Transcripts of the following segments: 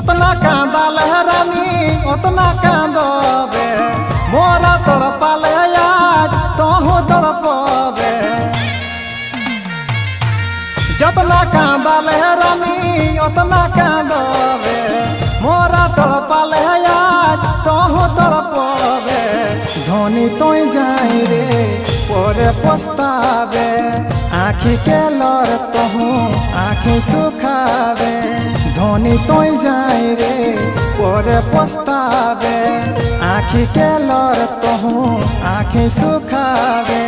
जतना कांदाल है रानी उतना कांदबे मोरा तड़पाले आज तोहू तड़पबे जतना कांदाल है रानी उतना कांदबे मोरा तड़पाले आज तोहू तड़पबे धोनी तोय जाई रे पोरे पछतावे आँखी के लर तोहू आँखी सुखावे धोनी तोय जाई रे पोरे पछतावे आँखी के लर तोहू आँखी सुखावे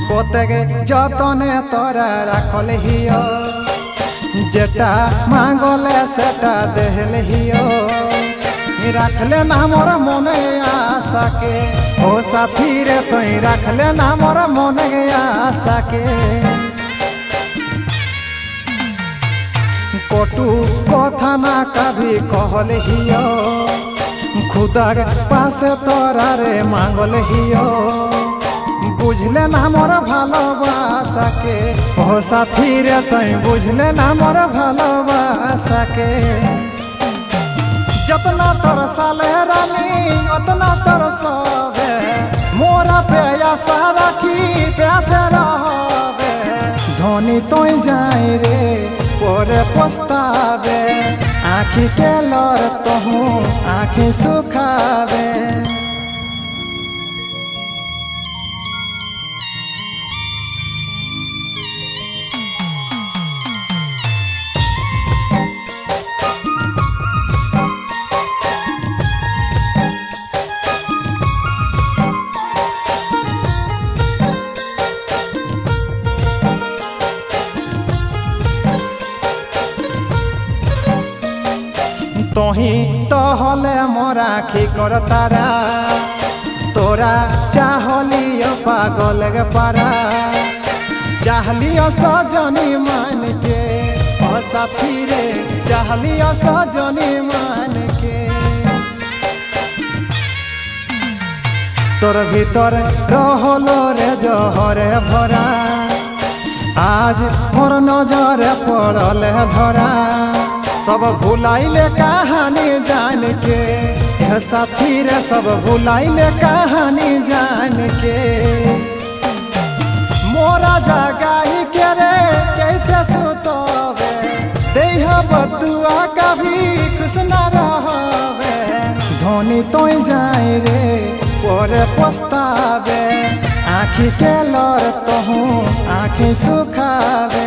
कोतेगे जतने तोरा राखल हियो जेटा मांगले सेटा देहले हियो राखले ना मोर मने आशा के ओ साथी रे तोय राखले ना मोर मने आशा के कटु कथा ना कभी कहल हियो खुदार पास तोरा रे मांगल हियो बुझले ना मोर भालोबासा के ओ साथी रे तोय बुझले ना मोर भालोबासा के जतना तरसाले रानी उतना तरसबे मोरा पे आशा राखी प्यासे रहबे धोनी तोय जाई रे पोरे पछतावे आँखी के लर तोहू आँखी सुखावे तोही तो हले मोरा आँखी कर तारा तोरा चाहलियो पागल गे पारा चाहलियो सजनी मान के ओ साथी रे चाहलियो सजनी मान के तोर भीतर रहलो रे जहरे भरा आज मोर नजर पड़ल धरा सब भुलाइले कहानी जान के यह साथी रे सब भुलाइले कहानी जान के मोरा जगाई के रे कैसे सुतबे देह बदुआ कभी खुश न रहबे धोनी तोय जाई रे पोरे पछतावे आँखी के लर तोहू आँखी सुखावे।